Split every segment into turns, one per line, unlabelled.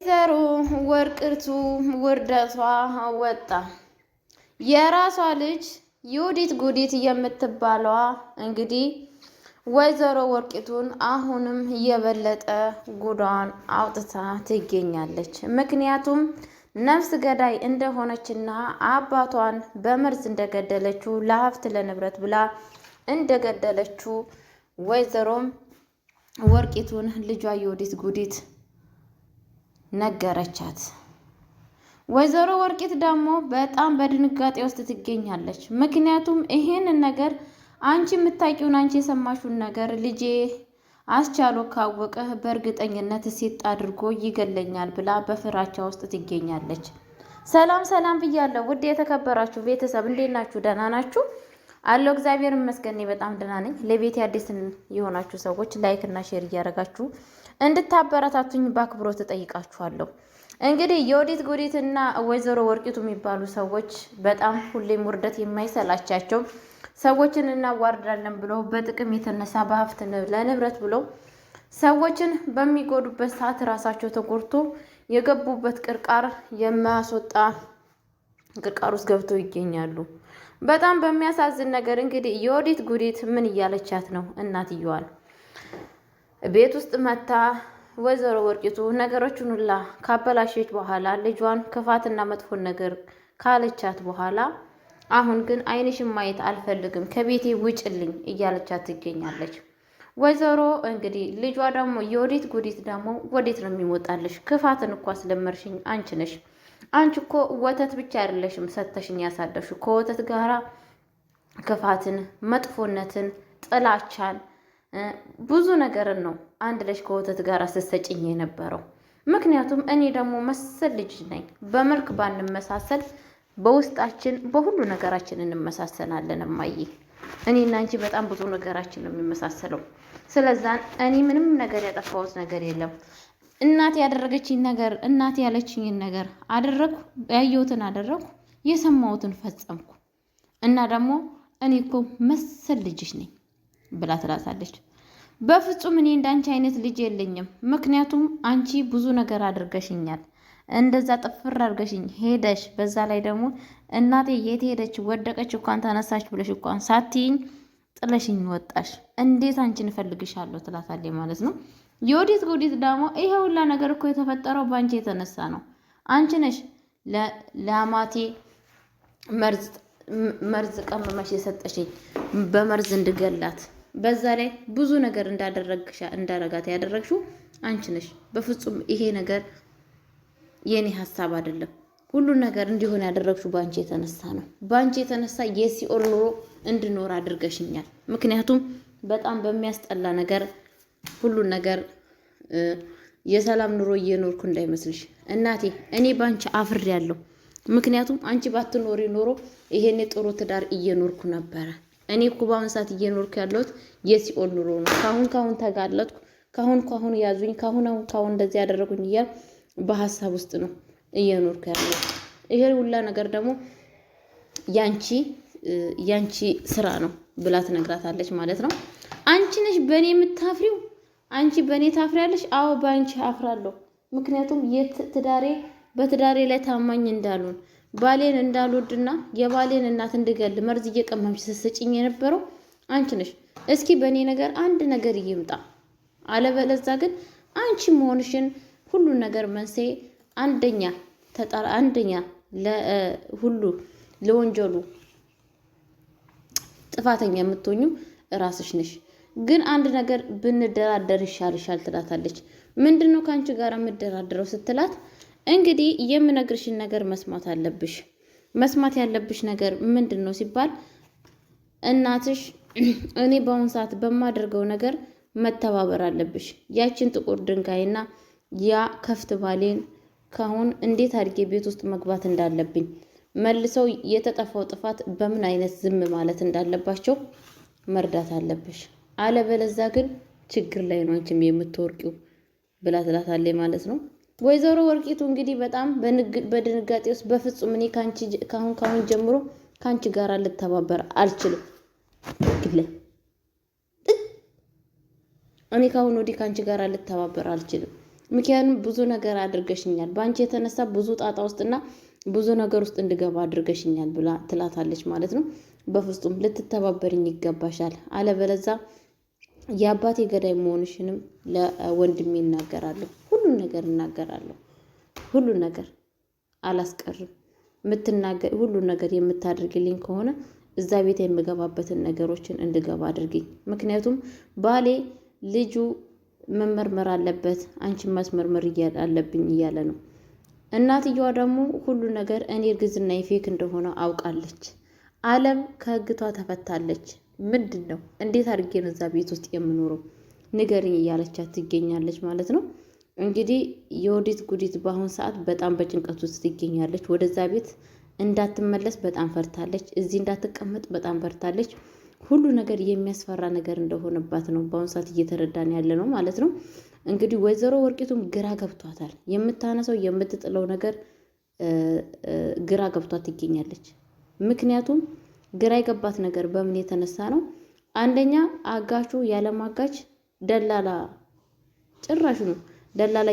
ዘሩ ወርቅርቱ ውርደቷ ወጣ። የራሷ ልጅ ዩዲት ጉዲት የምትባለዋ እንግዲህ ወይዘሮ ወርቂቱን አሁንም የበለጠ ጉዷን አውጥታ ትገኛለች። ምክንያቱም ነፍስ ገዳይ እንደሆነችና አባቷን በመርዝ እንደገደለችው ለሀብት ለንብረት ብላ እንደገደለችው ወይዘሮም ወርቂቱን ልጇ ዩዲት ጉዲት ነገረቻት። ወይዘሮ ወርቂት ደግሞ በጣም በድንጋጤ ውስጥ ትገኛለች። ምክንያቱም ይሄንን ነገር አንቺ የምታውቂውን አንቺ የሰማሽውን ነገር ልጄ አስቻሎ ካወቀ በእርግጠኝነት ሴት አድርጎ ይገለኛል ብላ በፍራቻ ውስጥ ትገኛለች። ሰላም ሰላም ብያለሁ ውድ የተከበራችሁ ቤተሰብ እንዴት ናችሁ? ደህና ናችሁ? አለው እግዚአብሔር ይመስገን በጣም ደህና ነኝ። ለቤት አዲስ የሆናችሁ ሰዎች ላይክ እና ሼር እያደረጋችሁ እንድታበረታቱኝ በአክብሮት እጠይቃችኋለሁ። እንግዲህ የወዲት ጉዲትና ወይዘሮ ወርቂቱ የሚባሉ ሰዎች በጣም ሁሌም ውርደት የማይሰላቻቸው ሰዎችን እናዋርዳለን ብለው በጥቅም የተነሳ በሀብት ለንብረት ብለው ሰዎችን በሚጎዱበት ሰዓት ራሳቸው ተጎድቶ የገቡበት ቅርቃር የማያስወጣ ቅርቃር ውስጥ ገብተው ይገኛሉ። በጣም በሚያሳዝን ነገር እንግዲህ የወዲት ጉዲት ምን እያለቻት ነው? እናትየዋል ቤት ውስጥ መታ ወይዘሮ ወርቂቱ ነገሮችን ሁላ ካበላሸች በኋላ ልጇን ክፋትና መጥፎን ነገር ካለቻት በኋላ አሁን ግን ዓይንሽን ማየት አልፈልግም ከቤቴ ውጭልኝ እያለቻት ትገኛለች። ወይዘሮ እንግዲህ ልጇ ደግሞ የወዲት ጉዲት ደግሞ ወዴት ነው የሚወጣልሽ? ክፋትን እኮ አስለመርሽኝ አንቺ ነሽ። አንቺ እኮ ወተት ብቻ አይደለሽም ሰተሽኝ ያሳደፍሽ ከወተት ጋራ ክፋትን፣ መጥፎነትን፣ ጥላቻን ብዙ ነገርን ነው አንድ ልጅ ከወተት ጋር ስትሰጭኝ የነበረው። ምክንያቱም እኔ ደግሞ መሰል ልጅ ነኝ። በመልክ ባንመሳሰል በውስጣችን በሁሉ ነገራችን እንመሳሰላለን። እማዬ እኔና አንቺ በጣም ብዙ ነገራችን ነው የሚመሳሰለው። ስለዛን እኔ ምንም ነገር ያጠፋሁት ነገር የለም። እናቴ ያደረገችኝ ነገር እናቴ ያለችኝን ነገር አደረግኩ፣ ያየሁትን አደረግኩ፣ የሰማሁትን ፈጸምኩ እና ደግሞ እኔ እኮ መሰል ልጅሽ ነኝ ብላ ትላታለች። በፍጹም እኔ እንዳንቺ አይነት ልጅ የለኝም። ምክንያቱም አንቺ ብዙ ነገር አድርገሽኛል። እንደዛ ጥፍር አድርገሽኝ ሄደሽ፣ በዛ ላይ ደግሞ እናቴ የት ሄደች ወደቀች እንኳን ተነሳች ብለሽ እንኳን ሳትይኝ ጥለሽኝ ወጣሽ። እንዴት አንቺን እፈልግሻለሁ ትላታለች ማለት ነው። የወዲት ጉዲት ደግሞ ይሄ ሁላ ነገር እኮ የተፈጠረው በአንቺ የተነሳ ነው። አንቺ ነሽ ለአማቴ መርዝ ቀመመሽ የሰጠሽኝ በመርዝ እንድገላት። በዛ ላይ ብዙ ነገር እንዳረጋት ያደረግሽው አንቺ ነሽ። በፍጹም ይሄ ነገር የኔ ሀሳብ አይደለም። ሁሉን ነገር እንዲሆን ያደረግሽው በአንቺ የተነሳ ነው። በአንቺ የተነሳ የሲኦል ኑሮ እንድኖር አድርገሽኛል። ምክንያቱም በጣም በሚያስጠላ ነገር ሁሉን ነገር የሰላም ኑሮ እየኖርኩ እንዳይመስልሽ እናቴ። እኔ ባንቺ አፍሬያለሁ። ምክንያቱም አንቺ ባትኖሪ ኖሮ ይሄኔ ጥሩ ትዳር እየኖርኩ ነበረ። እኔ እኮ በአሁን ሰዓት እየኖርኩ ያለሁት የሲኦል ኑሮ ነው። ካሁን ተጋለጥኩ፣ ካሁን ያዙኝ፣ ካሁን እንደዚህ ያደረጉኝ እያል በሀሳብ ውስጥ ነው እየኖርኩ ያለሁት። ይሄ ሁላ ነገር ደግሞ ያንቺ ስራ ነው ብላ ትነግራታለች ማለት ነው። አንቺ ነሽ በእኔ የምታፍሪው፣ አንቺ በእኔ ታፍሪያለሽ። አዎ በአንቺ አፍራለሁ። ምክንያቱም በትዳሬ ላይ ታማኝ እንዳሉን ባሌን እንዳልወድና የባሌን እናት እንድገል መርዝ እየቀመምሽ ስትሰጪኝ የነበረው አንቺ ነሽ። እስኪ በእኔ ነገር አንድ ነገር ይምጣ፣ አለበለዛ ግን አንቺ መሆንሽን ሁሉን ነገር መንስኤ አንደኛ ለሁሉ ለወንጀሉ ጥፋተኛ የምትሆኙ እራስሽ ነሽ። ግን አንድ ነገር ብንደራደር ይሻልሻል ትላታለች። ምንድነው ከአንቺ ጋር የምደራደረው ስትላት እንግዲህ የምነግርሽን ነገር መስማት አለብሽ። መስማት ያለብሽ ነገር ምንድን ነው ሲባል እናትሽ እኔ በአሁኑ ሰዓት በማደርገው ነገር መተባበር አለብሽ። ያችን ጥቁር ድንጋይና ያ ከፍት ባሌን ካሁን እንዴት አድርጌ ቤት ውስጥ መግባት እንዳለብኝ መልሰው የተጠፋው ጥፋት በምን አይነት ዝም ማለት እንዳለባቸው መርዳት አለብሽ። አለበለዛ ግን ችግር ላይ ነው አንቺም የምትወርቂው ብላ ትላታለች ማለት ነው። ወይዘሮ ወርቂቱ እንግዲህ በጣም በድንጋጤ ውስጥ በፍጹም እኔ ካሁን ጀምሮ ከአንቺ ጋር ልተባበር አልችልም። እኔ ካሁን ወዲህ ከአንቺ ጋር ልተባበር አልችልም። ምክንያቱም ብዙ ነገር አድርገሽኛል፣ በአንቺ የተነሳ ብዙ ጣጣ ውስጥና ብዙ ነገር ውስጥ እንድገባ አድርገሽኛል ብላ ትላታለች ማለት ነው። በፍጹም ልትተባበርኝ ይገባሻል፣ አለበለዛ የአባቴ ገዳይ መሆንሽንም ለወንድሜ እናገራለሁ። ሁሉን ነገር እናገራለሁ። ሁሉን ነገር አላስቀርም። ሁሉን ነገር የምታደርግልኝ ከሆነ እዛ ቤት የምገባበትን ነገሮችን እንድገባ አድርግኝ። ምክንያቱም ባሌ ልጁ መመርመር አለበት፣ አንቺን ማስመርመር አለብኝ እያለ ነው። እናትየዋ ደግሞ ሁሉ ነገር እኔ እርግዝና የፌክ እንደሆነ አውቃለች። አለም ከህግቷ ተፈታለች። ምንድን ነው እንዴት አድርጌ ነው እዛ ቤት ውስጥ የምኖረው ንገርኝ እያለቻት ትገኛለች ማለት ነው። እንግዲህ የወዲት ጉዲት በአሁን ሰዓት በጣም በጭንቀት ውስጥ ትገኛለች። ወደዛ ቤት እንዳትመለስ በጣም ፈርታለች። እዚህ እንዳትቀመጥ በጣም ፈርታለች። ሁሉ ነገር የሚያስፈራ ነገር እንደሆነባት ነው በአሁን ሰዓት እየተረዳን ያለ ነው ማለት ነው። እንግዲህ ወይዘሮ ወርቂቱም ግራ ገብቷታል። የምታነሳው የምትጥለው ነገር ግራ ገብቷት ትገኛለች። ምክንያቱም ግራ የገባት ነገር በምን የተነሳ ነው? አንደኛ አጋቹ ያለማጋች ደላላ ጭራሽ ነው ደላላ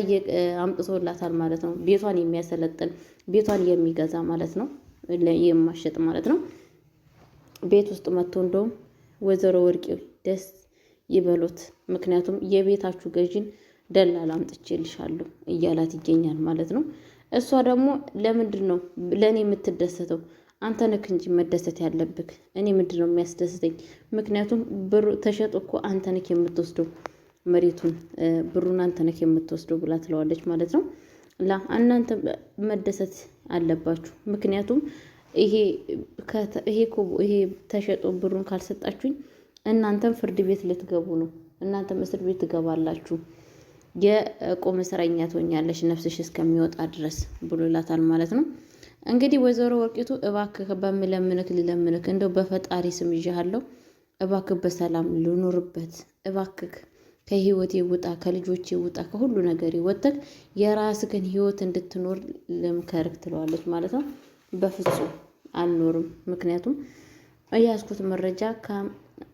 አምጥቶላታል ማለት ነው። ቤቷን የሚያሰለጥን ቤቷን የሚገዛ ማለት ነው፣ የማሸጥ ማለት ነው። ቤት ውስጥ መጥቶ እንደውም ወይዘሮ ወርቂ ደስ ይበሉት፣ ምክንያቱም የቤታችሁ ገዥን ደላላ አምጥቼልሻለሁ እያላት ይገኛል ማለት ነው። እሷ ደግሞ ለምንድን ነው ለእኔ የምትደሰተው? አንተ ነክ እንጂ መደሰት ያለብክ፣ እኔ ምንድን ነው የሚያስደስተኝ? ምክንያቱም ብሩ ተሸጦ እኮ አንተ ነክ የምትወስደው መሬቱን፣ ብሩን አንተ ነክ የምትወስደው ብላ ትለዋለች ማለት ነው። እናንተ መደሰት አለባችሁ፣ ምክንያቱም ይሄ ተሸጦ ብሩን ካልሰጣችሁኝ እናንተም ፍርድ ቤት ልትገቡ ነው፣ እናንተም እስር ቤት ትገባላችሁ፣ የቁም እስረኛ ትሆኛለሽ ነፍስሽ እስከሚወጣ ድረስ ብሎላታል ማለት ነው። እንግዲህ ወይዘሮ ወርቂቱ እባክህ በምለምንክ ልለምንክ፣ እንደው በፈጣሪ ስም ይዣለሁ፣ እባክህ በሰላም ልኖርበት፣ እባክህ ከህይወቴ ውጣ፣ ከልጆቼ ውጣ፣ ከሁሉ ነገር ወጥተህ የራስህን ህይወት እንድትኖር ልምከርክ ትለዋለች ማለት ነው። በፍጹም አልኖርም፣ ምክንያቱም እያዝኩት መረጃ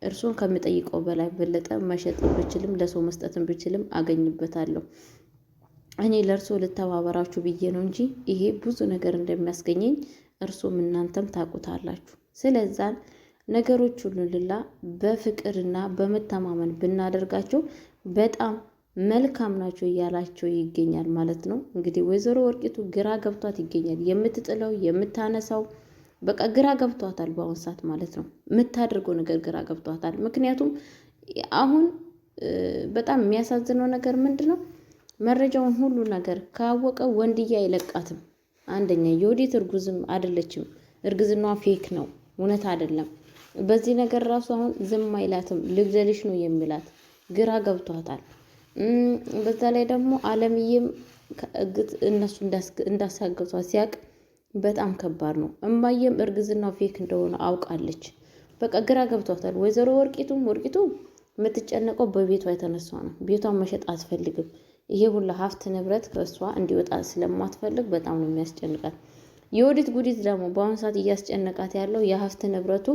እርሱን ከሚጠይቀው በላይ በለጠ መሸጥ ብችልም ለሰው መስጠትን ብችልም አገኝበታለሁ። እኔ ለእርሶ ልተባበራችሁ ብዬ ነው እንጂ ይሄ ብዙ ነገር እንደሚያስገኘኝ እርሶም እናንተም ታውቁታላችሁ። ስለዛን ነገሮች ሁሉ በፍቅርና በመተማመን ብናደርጋቸው በጣም መልካም ናቸው እያላቸው ይገኛል ማለት ነው። እንግዲህ ወይዘሮ ወርቂቱ ግራ ገብቷት ይገኛል። የምትጥለው የምታነሳው በቃ ግራ ገብቷታል በአሁን ሰዓት ማለት ነው። የምታደርገው ነገር ግራ ገብቷታል። ምክንያቱም አሁን በጣም የሚያሳዝነው ነገር ምንድን ነው? መረጃውን ሁሉ ነገር ካወቀ ወንድዬ አይለቃትም። አንደኛ የወዲት እርጉዝም አይደለችም፣ እርግዝናዋ ፌክ ነው፣ እውነት አይደለም። በዚህ ነገር ራሱ አሁን ዝም አይላትም፣ ልግደልሽ ነው የሚላት። ግራ ገብቷታል። በዛ ላይ ደግሞ አለምዬም እነሱ እንዳሳገቷት ሲያቅ በጣም ከባድ ነው። እማየም እርግዝናው ፌክ እንደሆነ አውቃለች። በቃ ግራ ገብቷታል። ወይዘሮ ወርቂቱ የምትጨነቀው በቤቷ የተነሳ ነው። ቤቷን መሸጥ አትፈልግም። ይሄ ሁላ ሀብት ንብረት ከእሷ እንዲወጣ ስለማትፈልግ በጣም ነው የሚያስጨንቃት። የወዲት ጉዲት ደግሞ በአሁኑ ሰዓት እያስጨነቃት ያለው የሀብት ንብረቱ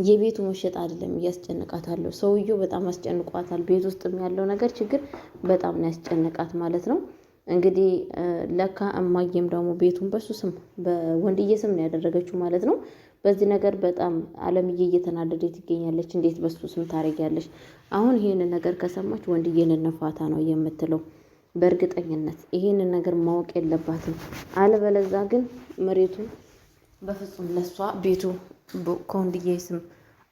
የቤቱ መሸጥ አይደለም እያስጨነቃት አለው። ሰውየው በጣም አስጨንቋታል። ቤት ውስጥም ያለው ነገር ችግር በጣም ነው ያስጨነቃት ማለት ነው። እንግዲህ ለካ እማዬም ደግሞ ቤቱን በሱ ስም በወንድዬ ስም ነው ያደረገችው ማለት ነው። በዚህ ነገር በጣም አለምዬ እየተናደደ ትገኛለች። እንዴት በሱ ስም ታደርጊያለሽ? አሁን ይሄንን ነገር ከሰማች ወንድዬን እንፋታ ነው የምትለው። በእርግጠኝነት ይሄንን ነገር ማወቅ የለባትም። አለበለዛ ግን መሬቱን በፍጹም ለሷ ቤቱ ከወንድዬ ስም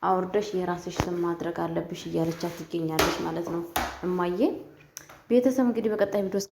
አውርደሽ የራስሽ ስም ማድረግ አለብሽ እያለቻት ትገኛለች ማለት ነው። እማዬ ቤተሰብ እንግዲህ በቀጣይ ቪዲዮ